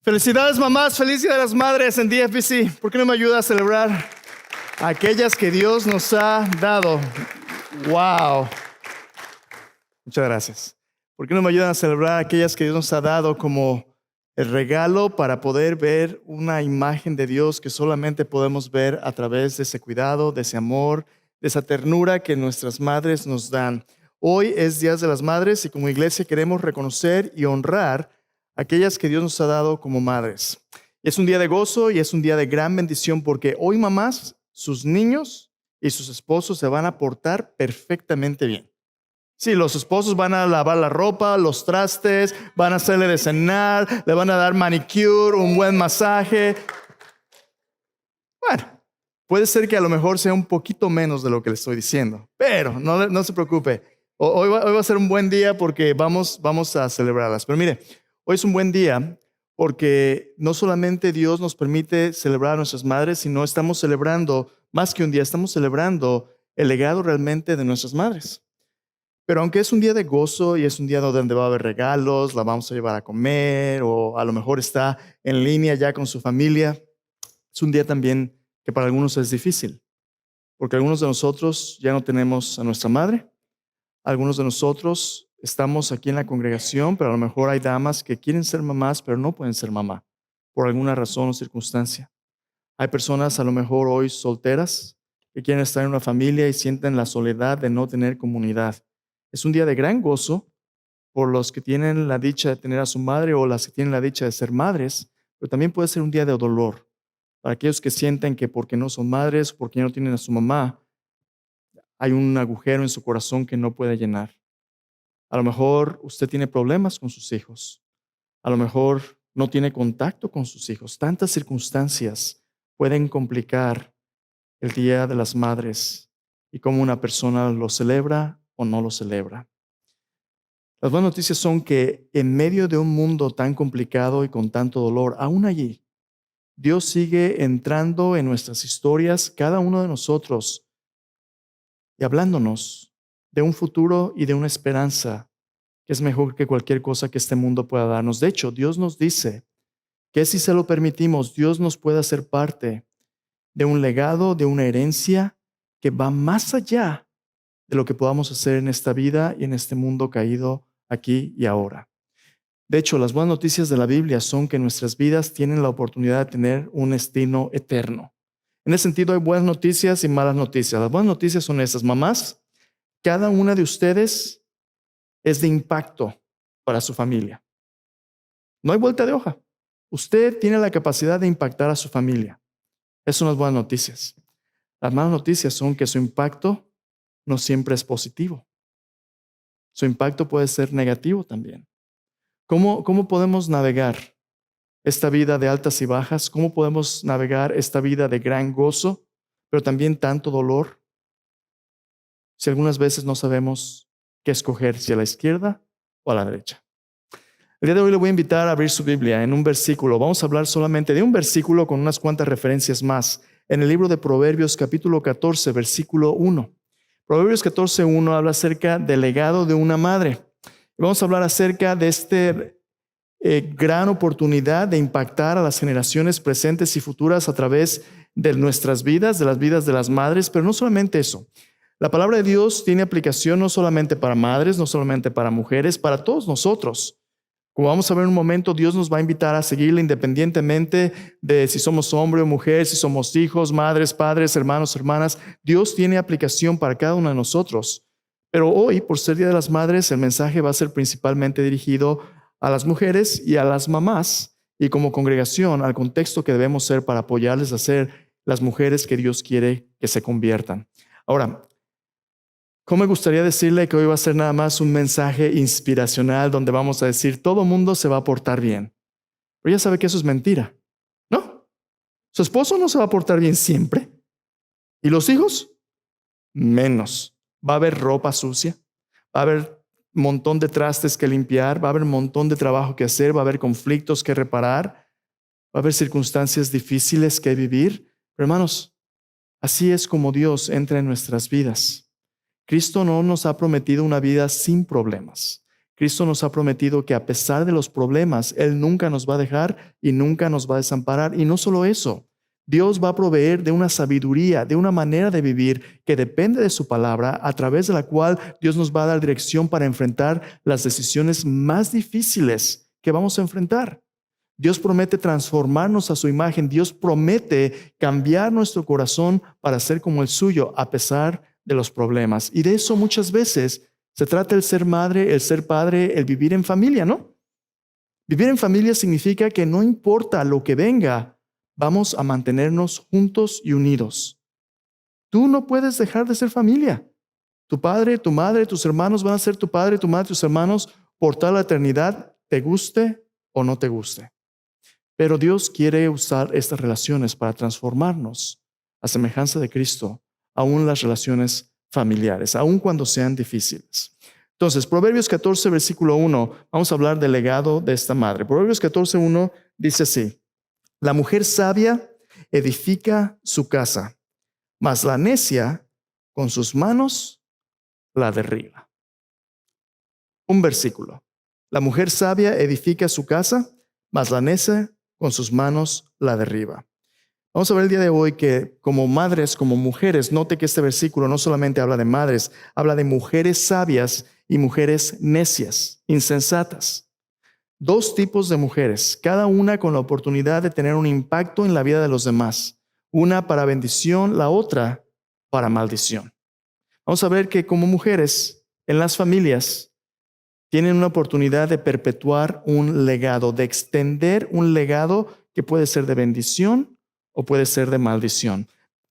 Felicidades mamás, feliz Día de las Madres en DFBC. ¿Por qué no me ayuda a celebrar a aquellas que Dios nos ha dado? ¡Wow! Muchas gracias. ¿Por qué no me ayudan a celebrar a aquellas que Dios nos ha dado como el regalo para poder ver una imagen de Dios que solamente podemos ver a través de ese cuidado, de ese amor, de esa ternura que nuestras madres nos dan? Hoy es Día de las Madres y como iglesia queremos reconocer y honrar a aquellas que Dios nos ha dado como madres. Es un día de gozo y es un día de gran bendición porque hoy mamás, sus niños y sus esposos se van a portar perfectamente bien. Sí, los esposos van a lavar la ropa, los trastes, van a hacerle de cenar, le van a dar manicure, un buen masaje. Bueno, puede ser que a lo mejor sea un poquito menos de lo que le estoy diciendo, pero no se preocupe. Hoy va a ser un buen día porque vamos a celebrarlas. Pero mire, hoy es un buen día porque no solamente Dios nos permite celebrar a nuestras madres, sino estamos celebrando, más que un día, estamos celebrando el legado realmente de nuestras madres. Pero aunque es un día de gozo y es un día donde va a haber regalos, la vamos a llevar a comer o a lo mejor está en línea ya con su familia, es un día también que para algunos es difícil, porque algunos de nosotros ya no tenemos a nuestra madre, algunos de nosotros estamos aquí en la congregación, pero a lo mejor hay damas que quieren ser mamás, pero no pueden ser mamá por alguna razón o circunstancia. Hay personas a lo mejor hoy solteras que quieren estar en una familia y sienten la soledad de no tener comunidad. Es un día de gran gozo por los que tienen la dicha de tener a su madre o las que tienen la dicha de ser madres, pero también puede ser un día de dolor para aquellos que sienten que porque no son madres, porque ya no tienen a su mamá, hay un agujero en su corazón que no puede llenar. A lo mejor usted tiene problemas con sus hijos. A lo mejor no tiene contacto con sus hijos. Tantas circunstancias pueden complicar el Día de las Madres y cómo una persona lo celebra o no lo celebra. Las buenas noticias son que en medio de un mundo tan complicado y con tanto dolor, aún allí, Dios sigue entrando en nuestras historias, cada uno de nosotros, y hablándonos de un futuro y de una esperanza que es mejor que cualquier cosa que este mundo pueda darnos. De hecho, Dios nos dice que si se lo permitimos, Dios nos puede hacer parte de un legado, de una herencia que va más allá de lo que podamos hacer en esta vida y en este mundo caído aquí y ahora. De hecho, las buenas noticias de la Biblia son que nuestras vidas tienen la oportunidad de tener un destino eterno. En ese sentido, hay buenas noticias y malas noticias. Las buenas noticias son estas. Mamás, cada una de ustedes es de impacto para su familia. No hay vuelta de hoja. Usted tiene la capacidad de impactar a su familia. Esas son las buenas noticias. Las malas noticias son que su impacto no siempre es positivo. Su impacto puede ser negativo también. ¿Cómo podemos navegar esta vida de altas y bajas? ¿Cómo podemos navegar esta vida de gran gozo, pero también tanto dolor? Si algunas veces no sabemos qué escoger, si a la izquierda o a la derecha. El día de hoy le voy a invitar a abrir su Biblia en un versículo. Vamos a hablar solamente de un versículo con unas cuantas referencias más. En el libro de Proverbios, capítulo 14, versículo 1. Proverbios 14, 1 habla acerca del legado de una madre. Vamos a hablar acerca de esta gran oportunidad de impactar a las generaciones presentes y futuras a través de nuestras vidas, de las vidas de las madres, pero no solamente eso. La palabra de Dios tiene aplicación no solamente para madres, no solamente para mujeres, para todos nosotros. Como vamos a ver en un momento, Dios nos va a invitar a seguirle independientemente de si somos hombre o mujer, si somos hijos, madres, padres, hermanos, hermanas. Dios tiene aplicación para cada uno de nosotros. Pero hoy, por ser Día de las Madres, el mensaje va a ser principalmente dirigido a las mujeres y a las mamás y como congregación al contexto que debemos ser para apoyarles a ser las mujeres que Dios quiere que se conviertan. Ahora, ¿cómo me gustaría decirle que hoy va a ser nada más un mensaje inspiracional donde vamos a decir todo mundo se va a portar bien? Pero ya sabe que eso es mentira, ¿no? Su esposo no se va a portar bien siempre. ¿Y los hijos? Menos. Va a haber ropa sucia, va a haber un montón de trastes que limpiar, va a haber un montón de trabajo que hacer, va a haber conflictos que reparar, va a haber circunstancias difíciles que vivir. Pero hermanos, así es como Dios entra en nuestras vidas. Cristo no nos ha prometido una vida sin problemas. Cristo nos ha prometido que a pesar de los problemas, Él nunca nos va a dejar y nunca nos va a desamparar. Y no solo eso, Dios va a proveer de una sabiduría, de una manera de vivir que depende de su palabra, a través de la cual Dios nos va a dar dirección para enfrentar las decisiones más difíciles que vamos a enfrentar. Dios promete transformarnos a su imagen. Dios promete cambiar nuestro corazón para ser como el suyo, a pesar de los problemas. Y de eso muchas veces se trata el ser madre, el ser padre, el vivir en familia, ¿no? Vivir en familia significa que no importa lo que venga, vamos a mantenernos juntos y unidos. Tú no puedes dejar de ser familia. Tu padre, tu madre, tus hermanos van a ser tu padre, tu madre, tus hermanos por toda la eternidad, te guste o no te guste. Pero Dios quiere usar estas relaciones para transformarnos a semejanza de Cristo, aún las relaciones familiares, aún cuando sean difíciles. Entonces, Proverbios 14, versículo 1, vamos a hablar del legado de esta madre. Proverbios 14, 1 dice así: la mujer sabia edifica su casa, mas la necia con sus manos la derriba. Un versículo. La mujer sabia edifica su casa, mas la necia con sus manos la derriba. Vamos a ver el día de hoy que como madres, como mujeres, note que este versículo no solamente habla de madres, habla de mujeres sabias y mujeres necias, insensatas. Dos tipos de mujeres, cada una con la oportunidad de tener un impacto en la vida de los demás. Una para bendición, la otra para maldición. Vamos a ver que como mujeres en las familias tienen una oportunidad de perpetuar un legado, de extender un legado que puede ser de bendición o puede ser de maldición.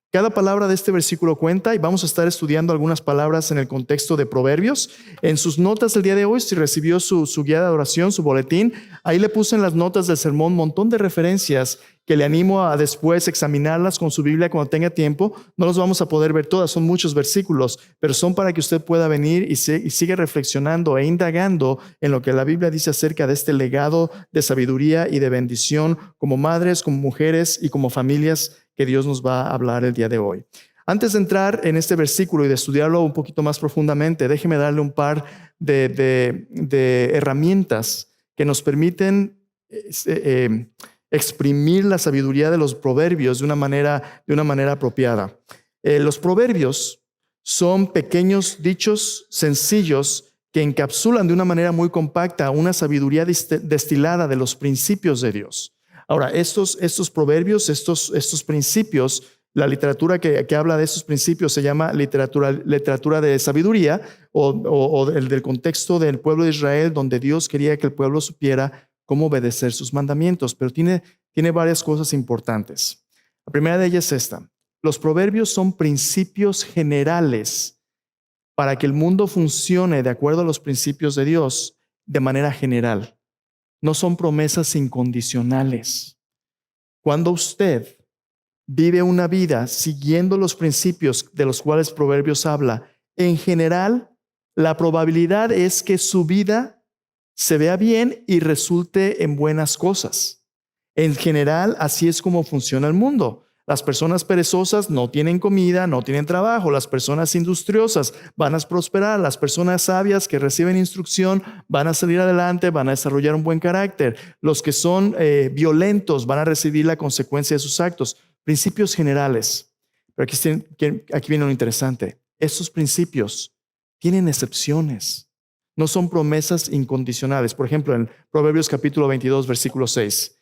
Cada palabra de este versículo cuenta y vamos a estar estudiando algunas palabras en el contexto de Proverbios. En sus notas del día de hoy, si recibió su guía de oración, su boletín, ahí le puse en las notas del sermón un montón de referencias que le animo a después examinarlas con su Biblia cuando tenga tiempo. No los vamos a poder ver todas, son muchos versículos, pero son para que usted pueda venir y siga reflexionando e indagando en lo que la Biblia dice acerca de este legado de sabiduría y de bendición como madres, como mujeres y como familias que Dios nos va a hablar el día de hoy. Antes de entrar en este versículo y de estudiarlo un poquito más profundamente, déjeme darle un par de herramientas que nos permiten exprimir la sabiduría de los proverbios de una manera apropiada. Los proverbios son pequeños dichos sencillos que encapsulan de una manera muy compacta una sabiduría destilada de los principios de Dios. Ahora, estos proverbios, estos principios, la literatura que habla de estos principios se llama literatura de sabiduría o del contexto del pueblo de Israel, donde Dios quería que el pueblo supiera cómo obedecer sus mandamientos, pero tiene varias cosas importantes. La primera de ellas es esta: los proverbios son principios generales para que el mundo funcione de acuerdo a los principios de Dios de manera general. No son promesas incondicionales. Cuando usted vive una vida siguiendo los principios de los cuales Proverbios habla, en general, la probabilidad es que su vida se vea bien y resulte en buenas cosas. En general, así es como funciona el mundo. Las personas perezosas no tienen comida, no tienen trabajo. Las personas industriosas van a prosperar. Las personas sabias que reciben instrucción van a salir adelante, van a desarrollar un buen carácter. Los que son violentos van a recibir la consecuencia de sus actos. Principios generales. Pero aquí viene lo interesante. Estos principios tienen excepciones. No son promesas incondicionales. Por ejemplo, en Proverbios capítulo 22, versículo 6.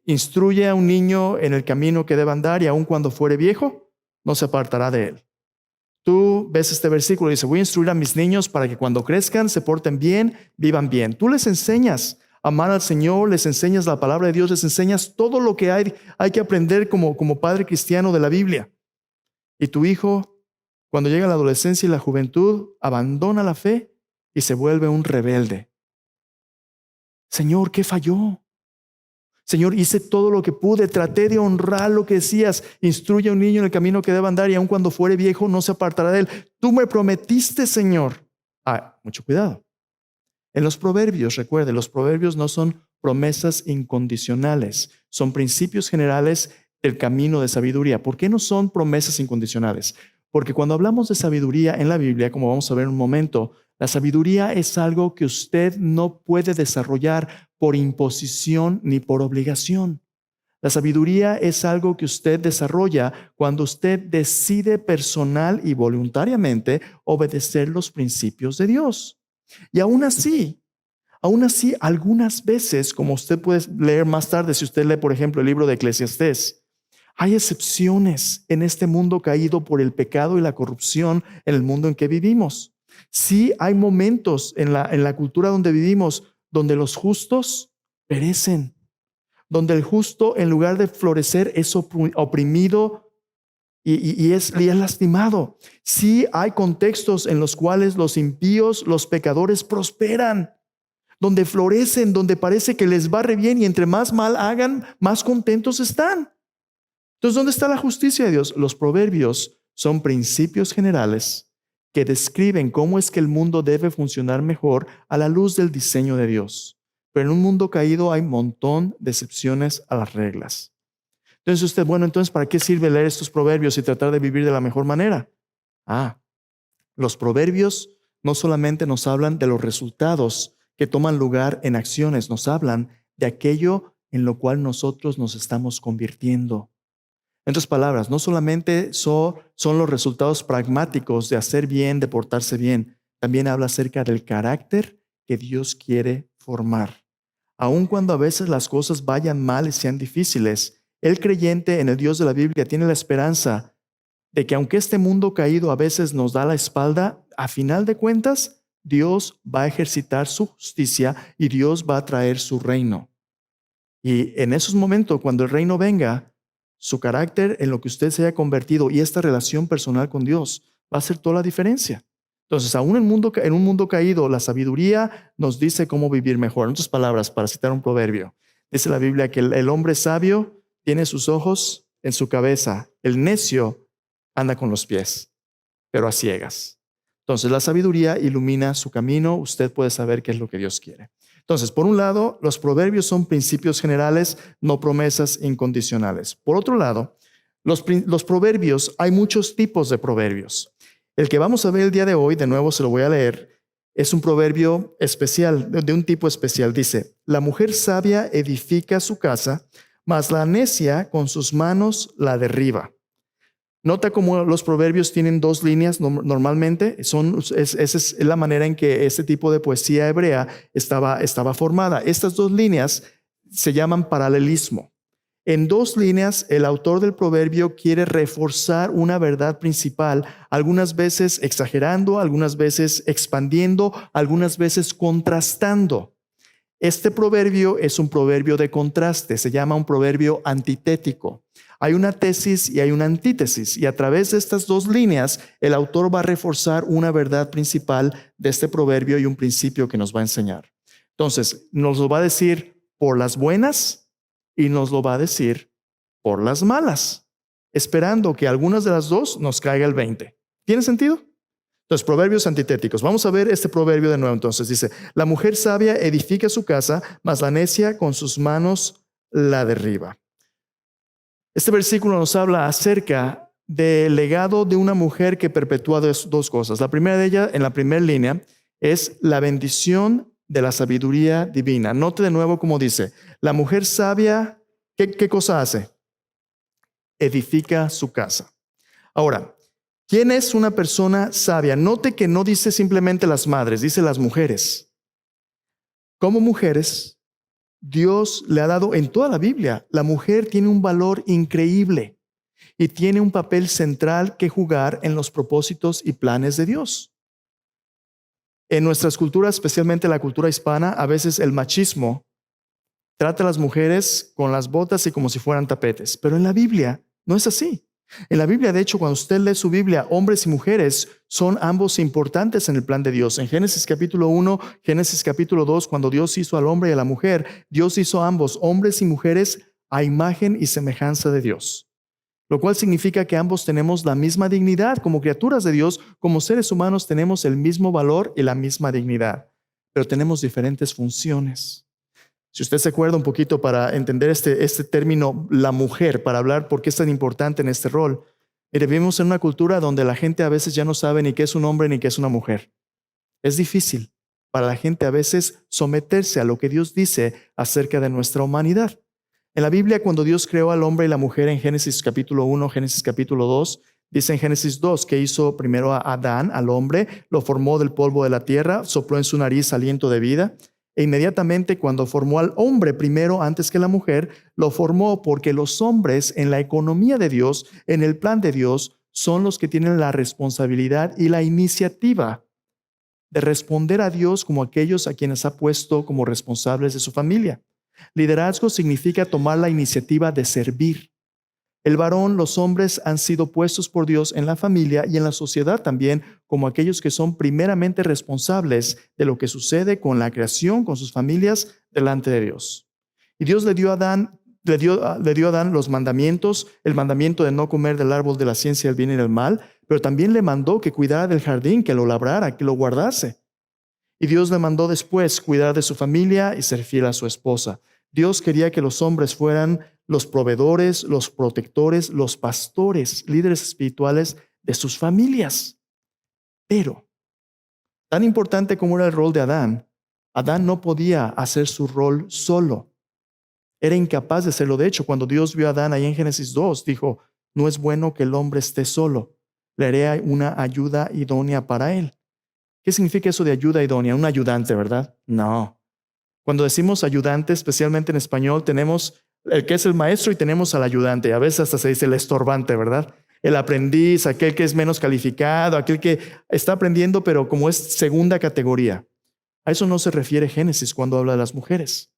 Instruye a un niño en el camino que debe andar y aun cuando fuere viejo, no se apartará de él. Tú ves este versículo y dice: voy a instruir a mis niños para que cuando crezcan se porten bien, vivan bien. Tú les enseñas a amar al Señor, les enseñas la palabra de Dios, les enseñas todo lo que hay que aprender como padre cristiano de la Biblia. Y tu hijo, cuando llega a la adolescencia y la juventud, abandona la fe y se vuelve un rebelde. Señor, ¿qué falló? Señor, hice todo lo que pude, traté de honrar lo que decías. Instruye a un niño en el camino que debe andar y aun cuando fuere viejo no se apartará de él. Tú me prometiste, Señor. Mucho cuidado. En los proverbios, recuerde, los proverbios no son promesas incondicionales, son principios generales del camino de sabiduría. ¿Por qué no son promesas incondicionales? Porque cuando hablamos de sabiduría en la Biblia, como vamos a ver en un momento, La sabiduría es algo que usted no puede desarrollar por imposición ni por obligación. La sabiduría es algo que usted desarrolla cuando usted decide personal y voluntariamente obedecer los principios de Dios. Y aún así, algunas veces, como usted puede leer más tarde, si usted lee, por ejemplo, el libro de Eclesiastés, hay excepciones en este mundo caído por el pecado y la corrupción en el mundo en que vivimos. Sí, hay momentos en la cultura donde vivimos donde los justos perecen, donde el justo en lugar de florecer es oprimido y es lastimado. Sí, hay contextos en los cuales los impíos, los pecadores prosperan, donde florecen, donde parece que les va re bien y entre más mal hagan, más contentos están. Entonces, ¿dónde está la justicia de Dios? Los proverbios son principios generales que describen cómo es que el mundo debe funcionar mejor a la luz del diseño de Dios. Pero en un mundo caído hay un montón de excepciones a las reglas. Entonces usted, entonces ¿para qué sirve leer estos proverbios y tratar de vivir de la mejor manera? Los proverbios no solamente nos hablan de los resultados que toman lugar en acciones, nos hablan de aquello en lo cual nosotros nos estamos convirtiendo. En otras palabras, no solamente son los resultados pragmáticos de hacer bien, de portarse bien, también habla acerca del carácter que Dios quiere formar. Aun cuando a veces las cosas vayan mal y sean difíciles, el creyente en el Dios de la Biblia tiene la esperanza de que aunque este mundo caído a veces nos da la espalda, a final de cuentas, Dios va a ejercitar su justicia y Dios va a traer su reino. Y en esos momentos, cuando el reino venga, su carácter en lo que usted se haya convertido y esta relación personal con Dios va a hacer toda la diferencia. Entonces, aún en un mundo caído, la sabiduría nos dice cómo vivir mejor. En otras palabras, para citar un proverbio, dice la Biblia que el hombre sabio tiene sus ojos en su cabeza, el necio anda con los pies, pero a ciegas. Entonces, la sabiduría ilumina su camino, usted puede saber qué es lo que Dios quiere. Entonces, por un lado, los proverbios son principios generales, no promesas incondicionales. Por otro lado, los proverbios, hay muchos tipos de proverbios. El que vamos a ver el día de hoy, de nuevo se lo voy a leer, es un proverbio especial, de un tipo especial. Dice, la mujer sabia edifica su casa, mas la necia con sus manos la derriba. Nota cómo los proverbios tienen dos líneas normalmente. Esa es la manera en que este tipo de poesía hebrea estaba formada. Estas dos líneas se llaman paralelismo. En dos líneas, el autor del proverbio quiere reforzar una verdad principal, algunas veces exagerando, algunas veces expandiendo, algunas veces contrastando. Este proverbio es un proverbio de contraste, se llama un proverbio antitético. Hay una tesis y hay una antítesis, y a través de estas dos líneas, el autor va a reforzar una verdad principal de este proverbio y un principio que nos va a enseñar. Entonces, nos lo va a decir por las buenas y nos lo va a decir por las malas, esperando que algunas de las dos nos caiga el 20. ¿Tiene sentido? Entonces, proverbios antitéticos. Vamos a ver este proverbio de nuevo. Entonces, dice, la mujer sabia edifica su casa, mas la necia con sus manos la derriba. Este versículo nos habla acerca del legado de una mujer que perpetúa dos cosas. La primera de ellas, en la primera línea, es la bendición de la sabiduría divina. Note de nuevo cómo dice, la mujer sabia, ¿qué cosa hace? Edifica su casa. Ahora, ¿quién es una persona sabia? Note que no dice simplemente las madres, dice las mujeres. Como mujeres, Dios le ha dado en toda la Biblia, la mujer tiene un valor increíble y tiene un papel central que jugar en los propósitos y planes de Dios. En nuestras culturas, especialmente la cultura hispana, a veces el machismo trata a las mujeres con las botas y como si fueran tapetes, pero en la Biblia no es así. En la Biblia, de hecho, cuando usted lee su Biblia, hombres y mujeres son ambos importantes en el plan de Dios. En Génesis capítulo 1, Génesis capítulo 2, cuando Dios hizo al hombre y a la mujer, Dios hizo a ambos, hombres y mujeres, a imagen y semejanza de Dios. Lo cual significa que ambos tenemos la misma dignidad como criaturas de Dios, como seres humanos tenemos el mismo valor y la misma dignidad, pero tenemos diferentes funciones. Si usted se acuerda un poquito para entender este término, la mujer, para hablar por qué es tan importante en este rol. Mire, vivimos en una cultura donde la gente a veces ya no sabe ni qué es un hombre ni qué es una mujer. Es difícil para la gente a veces someterse a lo que Dios dice acerca de nuestra humanidad. En la Biblia, cuando Dios creó al hombre y la mujer en Génesis capítulo 1, Génesis capítulo 2, dice en Génesis 2 que hizo primero a Adán, al hombre, lo formó del polvo de la tierra, sopló en su nariz aliento de vida, e inmediatamente cuando formó al hombre primero antes que la mujer, lo formó porque los hombres en la economía de Dios, en el plan de Dios, son los que tienen la responsabilidad y la iniciativa de responder a Dios como aquellos a quienes ha puesto como responsables de su familia. Liderazgo significa tomar la iniciativa de servir. El varón, los hombres han sido puestos por Dios en la familia y en la sociedad también como aquellos que son primeramente responsables de lo que sucede con la creación, con sus familias delante de Dios. Y Dios le dio a Adán los mandamientos, el mandamiento de no comer del árbol de la ciencia del bien y del mal, pero también le mandó que cuidara del jardín, que lo labrara, que lo guardase. Y Dios le mandó después cuidar de su familia y ser fiel a su esposa. Dios quería que los hombres fueran los proveedores, los protectores, los pastores, líderes espirituales de sus familias. Pero, tan importante como era el rol de Adán, Adán no podía hacer su rol solo. Era incapaz de hacerlo. De hecho, cuando Dios vio a Adán ahí en Génesis 2, dijo, no es bueno que el hombre esté solo. Le haré una ayuda idónea para él. ¿Qué significa eso de ayuda idónea? Un ayudante, ¿verdad? No. Cuando decimos ayudante, especialmente en español, tenemos el que es el maestro y tenemos al ayudante. A veces hasta se dice el estorbante, ¿verdad? El aprendiz, aquel que es menos calificado, aquel que está aprendiendo, pero como es segunda categoría. A eso no se refiere Génesis cuando habla de las mujeres.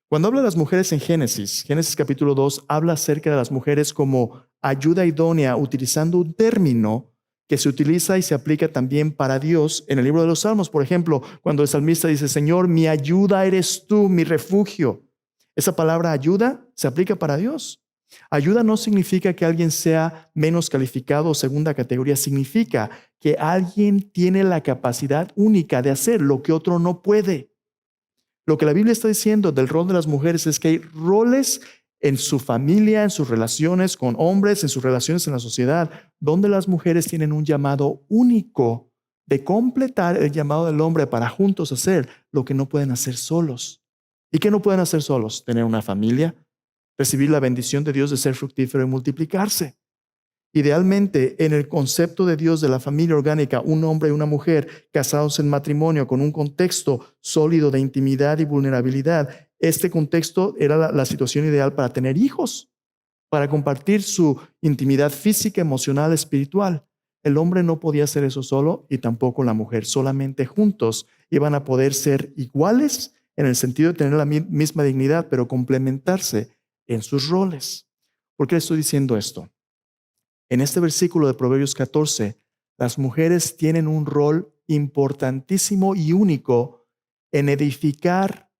Cuando habla de las mujeres en Génesis capítulo 2, habla acerca de las mujeres como ayuda idónea, utilizando un término que se utiliza y se aplica también para Dios en el libro de los Salmos. Por ejemplo, cuando el salmista dice, Señor, mi ayuda eres tú, mi refugio. Esa palabra ayuda se aplica para Dios. Ayuda no significa que alguien sea menos calificado o segunda categoría, significa que alguien tiene la capacidad única de hacer lo que otro no puede. Lo que la Biblia está diciendo del rol de las mujeres es que hay roles en su familia, en sus relaciones con hombres, en sus relaciones en la sociedad, donde las mujeres tienen un llamado único de completar el llamado del hombre para juntos hacer lo que no pueden hacer solos. ¿Y qué no pueden hacer solos? Tener una familia, recibir la bendición de Dios de ser fructífero y multiplicarse. Idealmente, en el concepto de Dios de la familia orgánica, un hombre y una mujer casados en matrimonio con un contexto sólido de intimidad y vulnerabilidad, este contexto era la situación ideal para tener hijos, para compartir su intimidad física, emocional, espiritual. El hombre no podía hacer eso solo y tampoco la mujer. Solamente juntos iban a poder ser iguales en el sentido de tener la misma dignidad, pero complementarse en sus roles. ¿Por qué le estoy diciendo esto? En este versículo de Proverbios 14, las mujeres tienen un rol importantísimo y único en edificar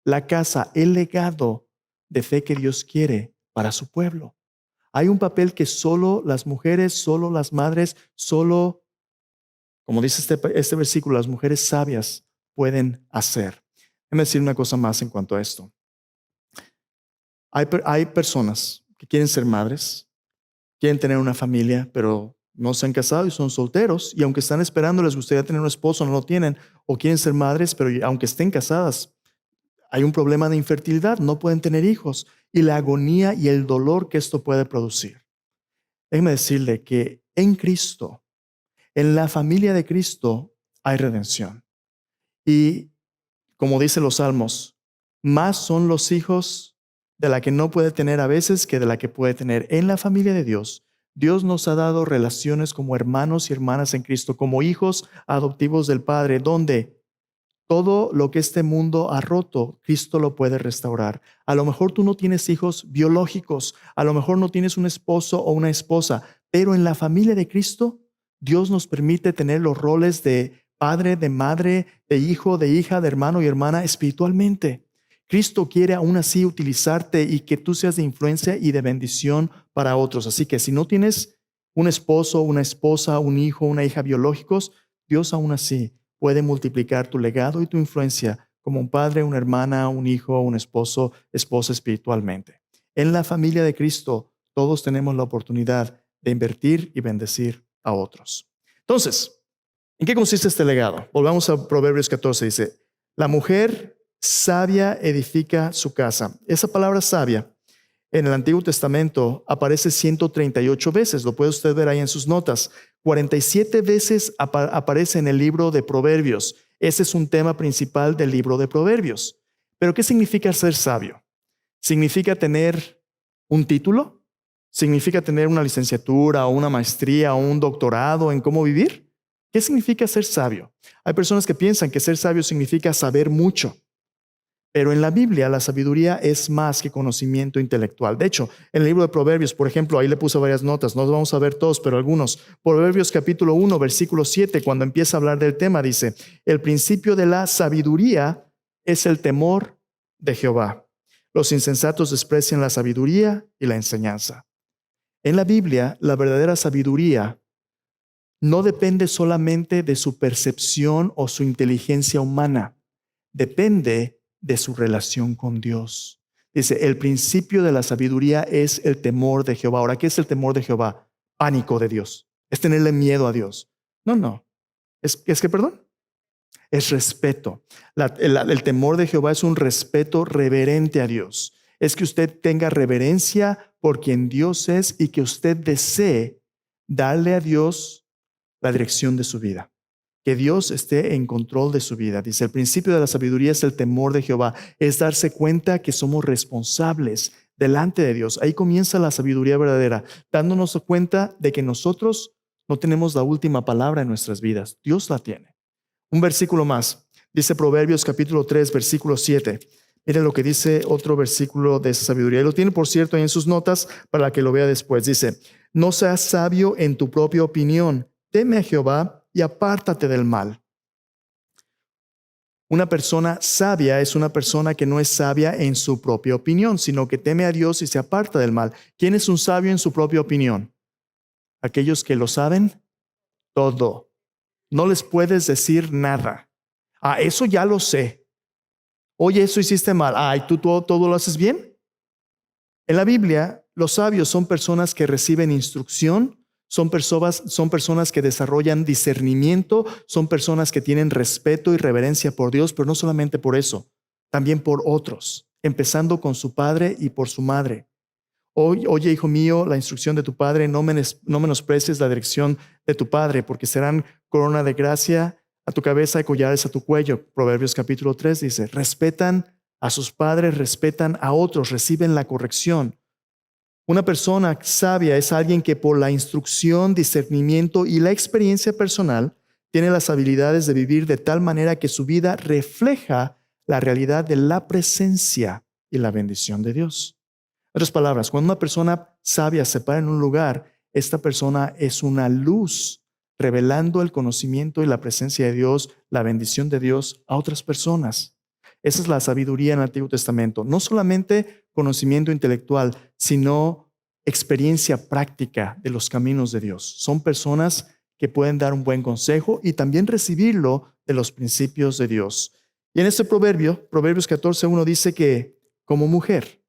la casa, el legado de fe que Dios quiere para su pueblo. Hay un papel que solo las mujeres, solo las madres, solo, como dice este versículo, las mujeres sabias pueden hacer. Déjame decir una cosa más en cuanto a esto. Hay personas que quieren ser madres, quieren tener una familia, pero no se han casado y son solteros, y aunque están esperando, les gustaría tener un esposo, no lo tienen, o quieren ser madres, pero aunque estén casadas, hay un problema de infertilidad, no pueden tener hijos, y la agonía y el dolor que esto puede producir. Déjeme decirle que en Cristo, en la familia de Cristo, hay redención. Y como dicen los salmos, más son los hijos de la que no puede tener a veces que de la que puede tener. En la familia de Dios, Dios nos ha dado relaciones como hermanos y hermanas en Cristo, como hijos adoptivos del Padre, donde todo lo que este mundo ha roto, Cristo lo puede restaurar. A lo mejor tú no tienes hijos biológicos, a lo mejor no tienes un esposo o una esposa, pero en la familia de Cristo, Dios nos permite tener los roles de padre, de madre, de hijo, de hija, de hermano y hermana espiritualmente. Cristo quiere aún así utilizarte y que tú seas de influencia y de bendición para otros. Así que si no tienes un esposo, una esposa, un hijo, una hija biológicos, Dios aún así puede multiplicar tu legado y tu influencia como un padre, una hermana, un hijo, un esposo, esposa espiritualmente. En la familia de Cristo, todos tenemos la oportunidad de invertir y bendecir a otros. Entonces, ¿En qué consiste este legado? Volvamos a Proverbios 14, dice, la mujer sabia edifica su casa. Esa palabra sabia en el Antiguo Testamento aparece 138 veces, lo puede usted ver ahí en sus notas. 47 veces aparece en el libro de Proverbios. Ese es un tema principal del libro de Proverbios. Pero ¿qué significa ser sabio? ¿Significa tener un título? ¿Significa tener una licenciatura o una maestría o un doctorado en cómo vivir? ¿Qué significa ser sabio? Hay personas que piensan que ser sabio significa saber mucho. Pero en la Biblia la sabiduría es más que conocimiento intelectual. De hecho, en el libro de Proverbios, por ejemplo, ahí le puse varias notas, no los vamos a ver todos, pero algunos. Proverbios capítulo 1, versículo 7, cuando empieza a hablar del tema, dice, el principio de la sabiduría es el temor de Jehová. Los insensatos desprecian la sabiduría y la enseñanza. En la Biblia, la verdadera sabiduría no depende solamente de su percepción o su inteligencia humana. Depende de su relación con Dios. Dice, el principio de la sabiduría es el temor de Jehová. Ahora, ¿qué es el temor de Jehová? Pánico de Dios. Es tenerle miedo a Dios. No. ¿Es que, perdón? Es respeto. El temor de Jehová es un respeto reverente a Dios. Es que usted tenga reverencia por quien Dios es y que usted desee darle a Dios la dirección de su vida. Que Dios esté en control de su vida. Dice, el principio de la sabiduría es el temor de Jehová. Es darse cuenta que somos responsables delante de Dios. Ahí comienza la sabiduría verdadera, dándonos cuenta de que nosotros no tenemos la última palabra en nuestras vidas. Dios la tiene. Un versículo más. Dice Proverbios capítulo 3, versículo 7. Mire lo que dice otro versículo de esa sabiduría. Y lo tiene, por cierto, ahí en sus notas para que lo vea después. Dice, no seas sabio en tu propia opinión. Teme a Jehová y apártate del mal. Una persona sabia es una persona que no es sabia en su propia opinión, sino que teme a Dios y se aparta del mal. ¿Quién es un sabio en su propia opinión? Aquellos que lo saben todo. No les puedes decir nada. Eso ya lo sé. Oye, eso hiciste mal. ¿Y tú todo lo haces bien? En la Biblia, los sabios son personas que reciben instrucción, son personas que desarrollan discernimiento, son personas que tienen respeto y reverencia por Dios, pero no solamente por eso, también por otros, empezando con su padre y por su madre. Oye, hijo mío, la instrucción de tu padre, no menosprecies la dirección de tu padre, porque serán corona de gracia a tu cabeza y collares a tu cuello. Proverbios capítulo 3 dice, respetan a sus padres, respetan a otros, reciben la corrección. Una persona sabia es alguien que por la instrucción, discernimiento y la experiencia personal tiene las habilidades de vivir de tal manera que su vida refleja la realidad de la presencia y la bendición de Dios. En otras palabras, cuando una persona sabia se para en un lugar, esta persona es una luz revelando el conocimiento y la presencia de Dios, la bendición de Dios a otras personas. Esa es la sabiduría en el Antiguo Testamento. No solamente conocimiento intelectual, sino experiencia práctica de los caminos de Dios. Son personas que pueden dar un buen consejo y también recibirlo de los principios de Dios. Y en este proverbio, Proverbios 14:1 dice que como mujer,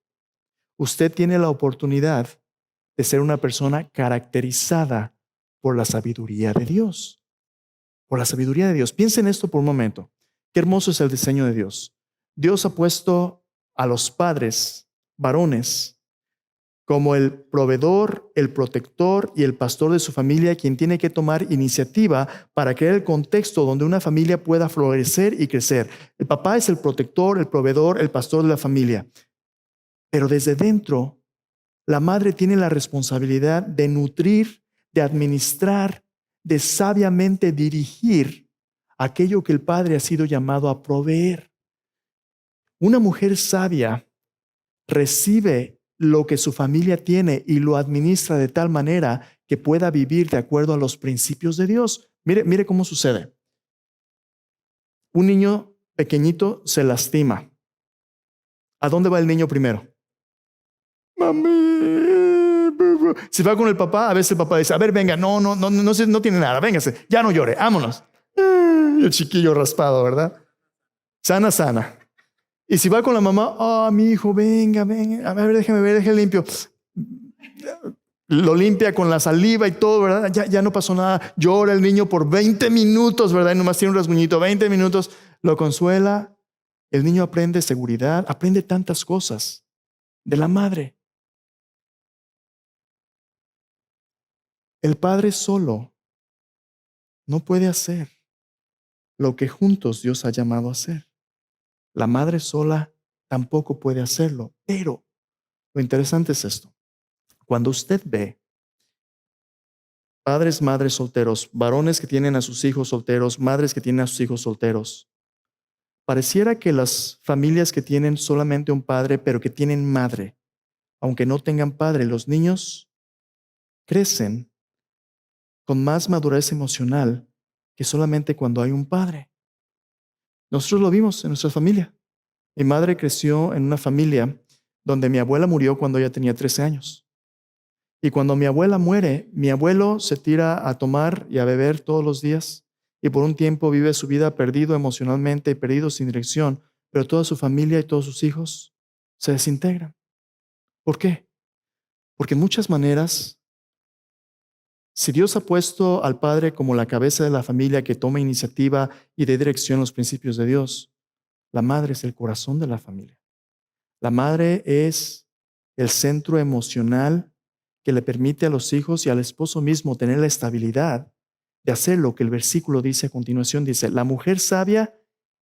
usted tiene la oportunidad de ser una persona caracterizada por la sabiduría de Dios. Por la sabiduría de Dios. Piensen en esto por un momento. Qué hermoso es el diseño de Dios. Dios ha puesto a los padres, varones, como el proveedor, el protector y el pastor de su familia, quien tiene que tomar iniciativa para crear el contexto donde una familia pueda florecer y crecer. El papá es el protector, el proveedor, el pastor de la familia. Pero desde dentro, la madre tiene la responsabilidad de nutrir, de administrar, de sabiamente dirigir aquello que el padre ha sido llamado a proveer. Una mujer sabia recibe lo que su familia tiene y lo administra de tal manera que pueda vivir de acuerdo a los principios de Dios. Mire cómo sucede. Un niño pequeñito se lastima. ¿A dónde va el niño primero? Mami. Si va con el papá, a veces el papá dice, a ver, venga, no tiene nada, véngase, ya no llore, vámonos. Y el chiquillo raspado, ¿verdad? Sana. Y si va con la mamá, mi hijo, venga, a ver, déjeme limpio. lo limpia con la saliva y todo, ¿verdad? Ya no pasó nada. Llora el niño por 20 minutos, ¿verdad? Y nomás tiene un rasguñito, 20 minutos, lo consuela. El niño aprende seguridad, aprende tantas cosas de la madre. El padre solo no puede hacer lo que juntos Dios ha llamado a hacer. La madre sola tampoco puede hacerlo. Pero lo interesante es esto. Cuando usted ve padres, madres solteros, varones que tienen a sus hijos solteros, madres que tienen a sus hijos solteros, pareciera que las familias que tienen solamente un padre, pero que tienen madre, aunque no tengan padre, los niños crecen con más madurez emocional que solamente cuando hay un padre. Nosotros lo vimos en nuestra familia. Mi madre creció en una familia donde mi abuela murió cuando ella tenía 13 años. Y cuando mi abuela muere, mi abuelo se tira a tomar y a beber todos los días y por un tiempo vive su vida perdido emocionalmente y perdido sin dirección, pero toda su familia y todos sus hijos se desintegran. ¿Por qué? Porque en muchas maneras, si Dios ha puesto al padre como la cabeza de la familia que toma iniciativa y dé dirección a los principios de Dios, la madre es el corazón de la familia. La madre es el centro emocional que le permite a los hijos y al esposo mismo tener la estabilidad de hacer lo que el versículo dice a continuación. Dice, la mujer sabia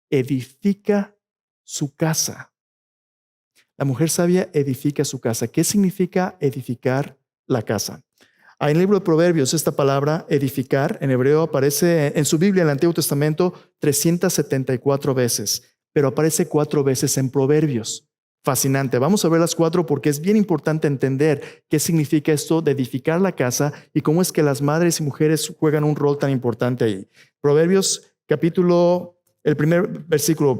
edifica su casa. La mujer sabia edifica su casa. ¿Qué significa edificar la casa? En el libro de Proverbios, esta palabra edificar en hebreo aparece en su Biblia, en el Antiguo Testamento, 374 veces, pero aparece 4 veces en Proverbios. Fascinante. Vamos a ver las 4 porque es bien importante entender qué significa esto de edificar la casa y cómo es que las madres y mujeres juegan un rol tan importante ahí. Proverbios capítulo, el primer versículo,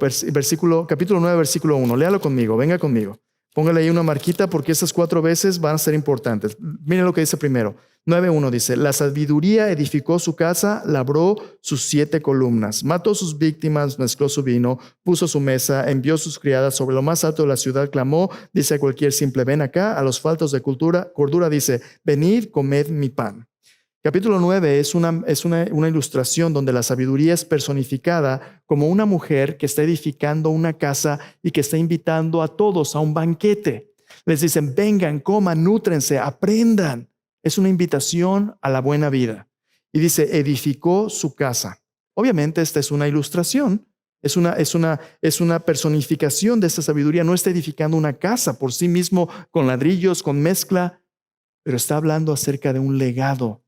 capítulo 9, versículo 1. Léalo conmigo, venga conmigo. Póngale ahí una marquita porque esas 4 veces van a ser importantes. Miren lo que dice primero. 9:1 dice, la sabiduría edificó su casa, labró sus 7 columnas, mató sus víctimas, mezcló su vino, puso su mesa, envió sus criadas sobre lo más alto de la ciudad, clamó, dice a cualquier simple, ven acá, a los faltos de cordura dice, venid, comed mi pan. Capítulo 9 es una ilustración donde la sabiduría es personificada como una mujer que está edificando una casa y que está invitando a todos a un banquete. Les dicen, vengan, coman, nútrense, aprendan. Es una invitación a la buena vida. Y dice, edificó su casa. Obviamente esta es una ilustración, es una personificación de esta sabiduría. No está edificando una casa por sí mismo con ladrillos, con mezcla, pero está hablando acerca de un legado.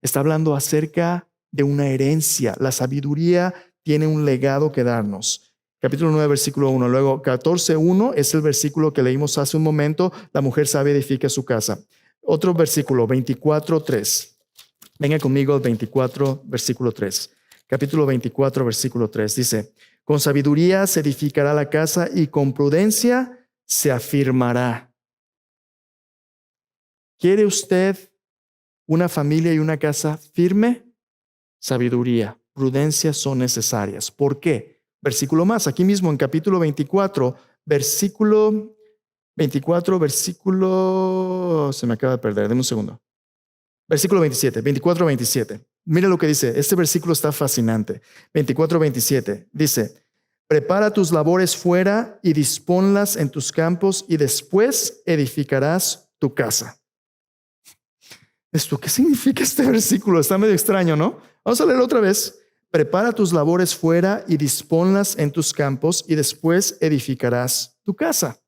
Está hablando acerca de una herencia. La sabiduría tiene un legado que darnos. Capítulo 9, versículo 1. Luego 14:1 es el versículo que leímos hace un momento. La mujer sabia edifica su casa. Otro versículo, 24:3. Venga conmigo al 24, versículo 3. Capítulo 24, versículo 3. Dice, con sabiduría se edificará la casa y con prudencia se afirmará. ¿Quiere usted una familia y una casa firme? Sabiduría, prudencia son necesarias. ¿Por qué? Versículo más, aquí mismo en capítulo 24, versículo, se me acaba de perder, deme un segundo. Versículo 27, 24-27. Mira lo que dice, este versículo está fascinante. 24-27, dice, prepara tus labores fuera y disponlas en tus campos y después edificarás tu casa. ¿Qué significa este versículo? Está medio extraño, ¿no? Vamos a leerlo otra vez. Prepara tus labores fuera y disponlas en tus campos y después edificarás tu casa.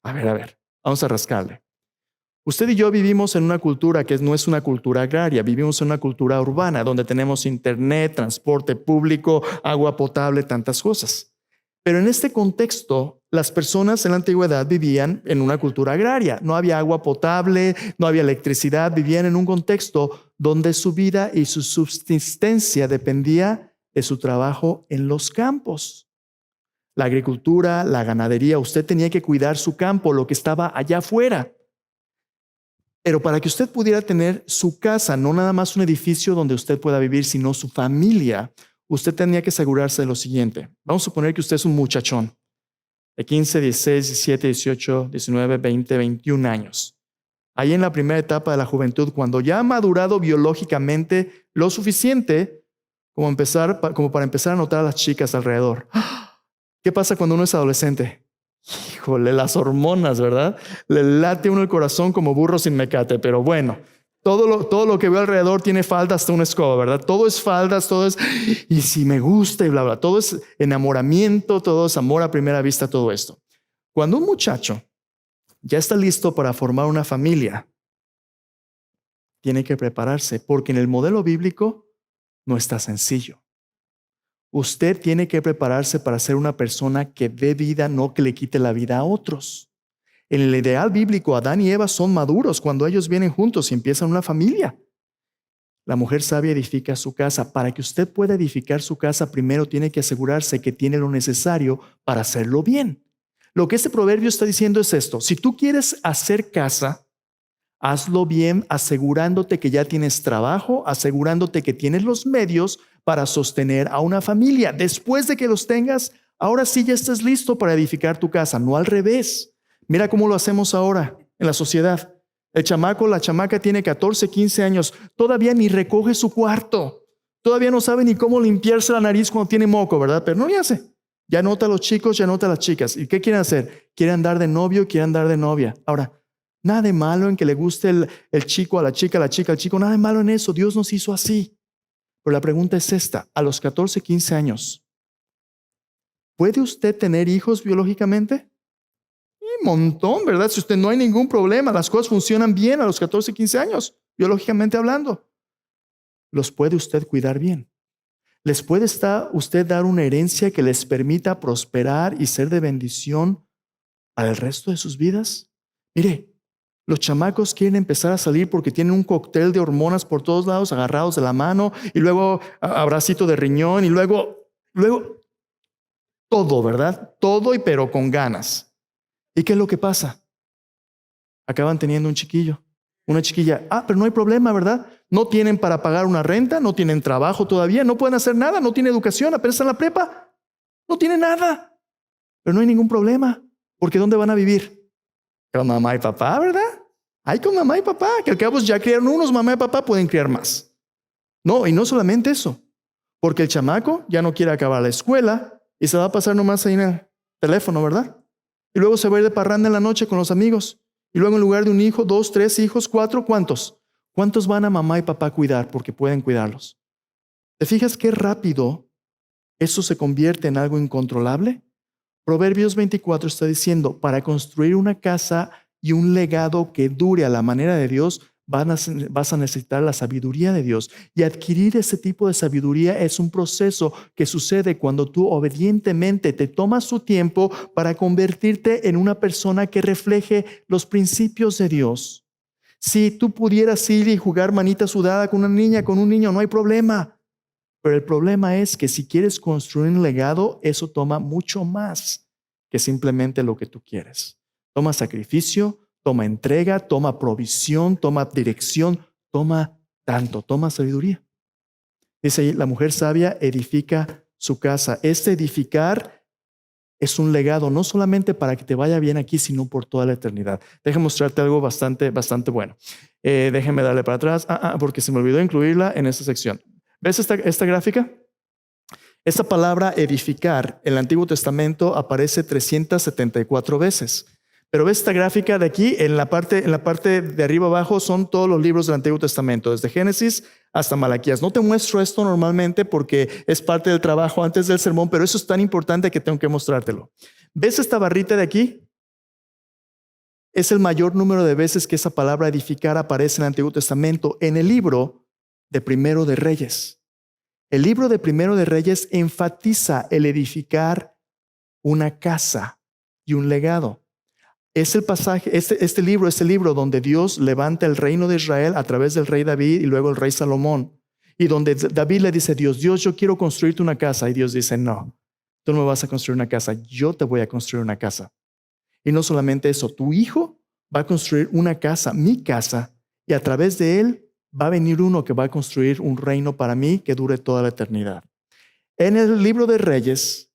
A ver, vamos a rascarle. Usted y yo vivimos en una cultura que no es una cultura agraria, vivimos en una cultura urbana donde tenemos internet, transporte público, agua potable, tantas cosas. Pero en este contexto, las personas en la antigüedad vivían en una cultura agraria. No había agua potable, no había electricidad, vivían en un contexto donde su vida y su subsistencia dependía de su trabajo en los campos. La agricultura, la ganadería, usted tenía que cuidar su campo, lo que estaba allá afuera. Pero para que usted pudiera tener su casa, no nada más un edificio donde usted pueda vivir, sino su familia, usted tenía que asegurarse de lo siguiente. Vamos a suponer que usted es un muchachón de 15, 16, 17, 18, 19, 20, 21 años. ahí en la primera etapa de la juventud, cuando ya ha madurado biológicamente lo suficiente como para empezar a notar a las chicas alrededor. ¿Qué pasa cuando uno es adolescente? Híjole, las hormonas, ¿verdad? Le late a uno el corazón como burro sin mecate, pero bueno, todo lo que veo alrededor tiene falda hasta una escoba, ¿verdad? Todo es faldas, todo es, y si me gusta y bla, bla, todo es enamoramiento, todo es amor a primera vista, todo esto. Cuando un muchacho ya está listo para formar una familia, tiene que prepararse, porque en el modelo bíblico no está sencillo. Usted tiene que prepararse para ser una persona que dé vida, no que le quite la vida a otros. En el ideal bíblico, Adán y Eva son maduros cuando ellos vienen juntos y empiezan una familia. La mujer sabia edifica su casa. Para que usted pueda edificar su casa, primero tiene que asegurarse que tiene lo necesario para hacerlo bien. Lo que este proverbio está diciendo es esto: si tú quieres hacer casa, hazlo bien, asegurándote que ya tienes trabajo, asegurándote que tienes los medios para sostener a una familia. Después de que los tengas, ahora sí ya estás listo para edificar tu casa, no al revés. Mira cómo lo hacemos ahora en la sociedad. El chamaco, la chamaca tiene 14, 15 años, todavía ni recoge su cuarto, todavía no sabe ni cómo limpiarse la nariz cuando tiene moco, ¿verdad? Pero no le hace. Ya nota a los chicos, ya nota a las chicas. ¿Y qué quieren hacer? Quieren andar de novio, quieren andar de novia. Ahora, nada de malo en que le guste el chico a la chica al chico, nada de malo en eso. Dios nos hizo así. Pero la pregunta es esta: a los 14, 15 años, ¿puede usted tener hijos biológicamente? Un montón, ¿verdad? Si usted no hay ningún problema, las cosas funcionan bien a los 14, 15 años, biológicamente hablando. Los puede usted cuidar bien. ¿Les puede usted dar una herencia que les permita prosperar y ser de bendición al resto de sus vidas? Mire, los chamacos quieren empezar a salir porque tienen un cóctel de hormonas por todos lados, agarrados de la mano, y luego abracito de riñón, y luego todo, ¿verdad? Todo, y pero con ganas. ¿Y qué es lo que pasa? Acaban teniendo un chiquillo, una chiquilla. Pero no hay problema, ¿verdad? No tienen para pagar una renta, no tienen trabajo todavía, no pueden hacer nada, no tienen educación, apenas están en la prepa, no tienen nada. Pero no hay ningún problema, porque ¿dónde van a vivir? Con mamá y papá, ¿verdad? Hay con mamá y papá, que al cabo ya criaron unos, mamá y papá pueden criar más. No, y no solamente eso, porque el chamaco ya no quiere acabar la escuela y se va a pasar nomás ahí en el teléfono, ¿verdad? Y luego se va a ir de parranda en la noche con los amigos. Y luego en lugar de un hijo, 2, 3 hijos, 4, ¿cuántos? ¿Cuántos van a mamá y papá a cuidar porque pueden cuidarlos? ¿Te fijas qué rápido eso se convierte en algo incontrolable? Proverbios 24 está diciendo: para construir una casa y un legado que dure a la manera de Dios, vas a necesitar la sabiduría de Dios. Y adquirir ese tipo de sabiduría es un proceso que sucede cuando tú obedientemente te tomas tu tiempo para convertirte en una persona que refleje los principios de Dios. Si tú pudieras ir y jugar manita sudada con una niña, con un niño, no hay problema. Pero el problema es que si quieres construir un legado, eso toma mucho más que simplemente lo que tú quieres. Toma sacrificio, toma entrega, toma provisión, toma dirección, toma sabiduría. Dice ahí, la mujer sabia edifica su casa. Este edificar es un legado, no solamente para que te vaya bien aquí, sino por toda la eternidad. Déjame mostrarte algo bastante bueno. Déjeme darle para atrás, porque se me olvidó incluirla en esta sección. ¿Ves esta gráfica? Esta palabra edificar en el Antiguo Testamento aparece 374 veces. Pero ves esta gráfica de aquí, en la parte de arriba abajo son todos los libros del Antiguo Testamento, desde Génesis hasta Malaquías. No te muestro esto normalmente porque es parte del trabajo antes del sermón, pero eso es tan importante que tengo que mostrártelo. ¿Ves esta barrita de aquí? Es el mayor número de veces que esa palabra edificar aparece en el Antiguo Testamento en el libro de Primero de Reyes. El libro de Primero de Reyes enfatiza el edificar una casa y un legado. Es el pasaje, este libro es el libro donde Dios levanta el reino de Israel a través del rey David y luego el rey Salomón. Y donde David le dice a Dios, yo quiero construirte una casa. Y Dios dice, no, tú no me vas a construir una casa, yo te voy a construir una casa. Y no solamente eso, tu hijo va a construir una casa, mi casa, y a través de él va a venir uno que va a construir un reino para mí que dure toda la eternidad. En el libro de Reyes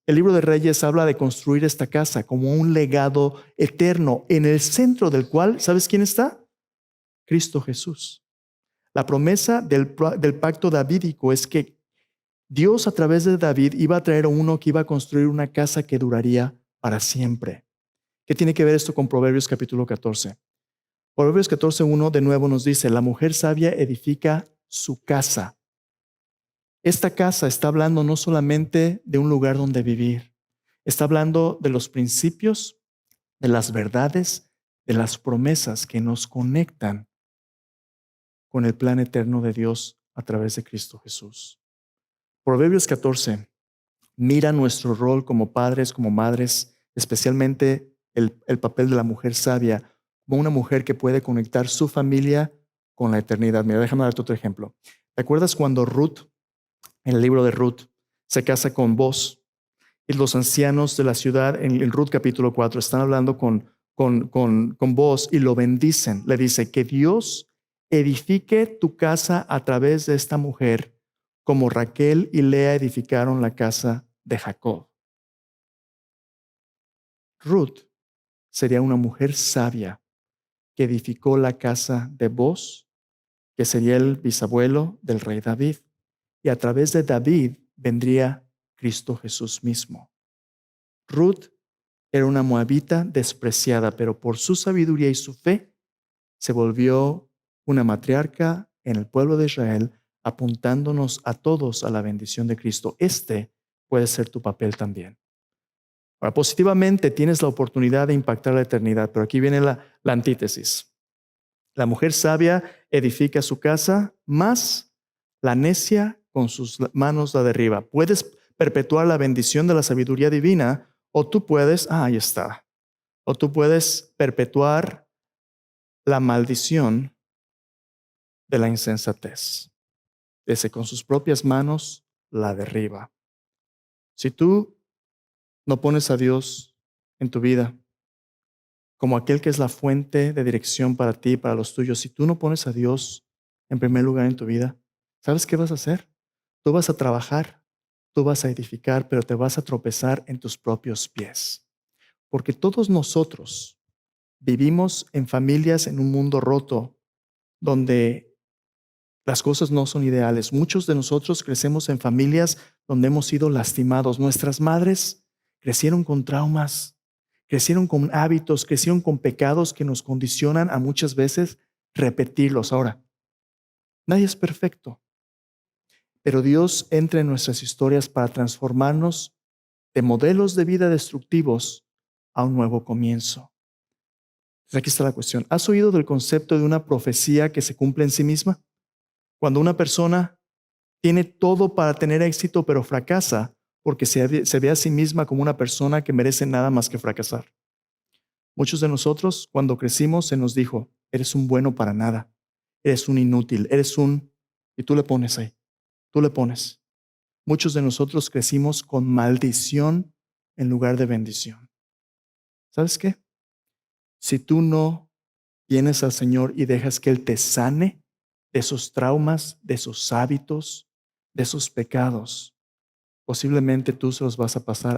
habla de construir esta casa como un legado eterno, en el centro del cual, ¿sabes quién está? Cristo Jesús. La promesa del pacto davídico es que Dios a través de David iba a traer a uno que iba a construir una casa que duraría para siempre. ¿Qué tiene que ver esto con Proverbios capítulo 14? Proverbios 14:1 de nuevo nos dice, la mujer sabia edifica su casa. Esta casa está hablando no solamente de un lugar donde vivir, está hablando de los principios, de las verdades, de las promesas que nos conectan con el plan eterno de Dios a través de Cristo Jesús. Proverbios 14 mira nuestro rol como padres, como madres, especialmente el papel de la mujer sabia, como una mujer que puede conectar su familia con la eternidad. Mira, déjame darte otro ejemplo. ¿Te acuerdas cuando Ruth, en el libro de Ruth, se casa con Boz y los ancianos de la ciudad en Ruth capítulo 4 están hablando con Boz y lo bendicen? Le dice que Dios edifique tu casa a través de esta mujer, como Raquel y Lea edificaron la casa de Jacob. Ruth sería una mujer sabia que edificó la casa de Boz, que sería el bisabuelo del rey David. Y a través de David vendría Cristo Jesús mismo. Ruth era una moabita despreciada, pero por su sabiduría y su fe se volvió una matriarca en el pueblo de Israel, apuntándonos a todos a la bendición de Cristo. Este puede ser tu papel también. Ahora, positivamente tienes la oportunidad de impactar la eternidad, pero aquí viene la antítesis. La mujer sabia edifica su casa, más la necia con sus manos la derriba. Puedes perpetuar la bendición de la sabiduría divina, o tú puedes, ahí está, o tú puedes perpetuar la maldición de la insensatez. Ese con sus propias manos la derriba. Si tú no pones a Dios en tu vida como aquel que es la fuente de dirección para ti y para los tuyos, si tú no pones a Dios en primer lugar en tu vida, ¿sabes qué vas a hacer? Tú vas a trabajar, tú vas a edificar, pero te vas a tropezar en tus propios pies. Porque todos nosotros vivimos en familias en un mundo roto donde las cosas no son ideales. Muchos de nosotros crecemos en familias donde hemos sido lastimados. Nuestras madres crecieron con traumas, crecieron con hábitos, crecieron con pecados que nos condicionan a muchas veces repetirlos. Ahora, nadie es perfecto, pero Dios entra en nuestras historias para transformarnos de modelos de vida destructivos a un nuevo comienzo. Entonces, aquí está la cuestión. ¿Has oído del concepto de una profecía que se cumple en sí misma? Cuando una persona tiene todo para tener éxito, pero fracasa porque se ve a sí misma como una persona que merece nada más que fracasar. Muchos de nosotros, cuando crecimos, se nos dijo, eres un bueno para nada, eres un inútil, y tú le pones ahí, tú le pones. Muchos de nosotros crecimos con maldición en lugar de bendición. ¿Sabes qué? Si tú no vienes al Señor y dejas que Él te sane de esos traumas, de esos hábitos, de esos pecados, posiblemente tú se los vas a pasar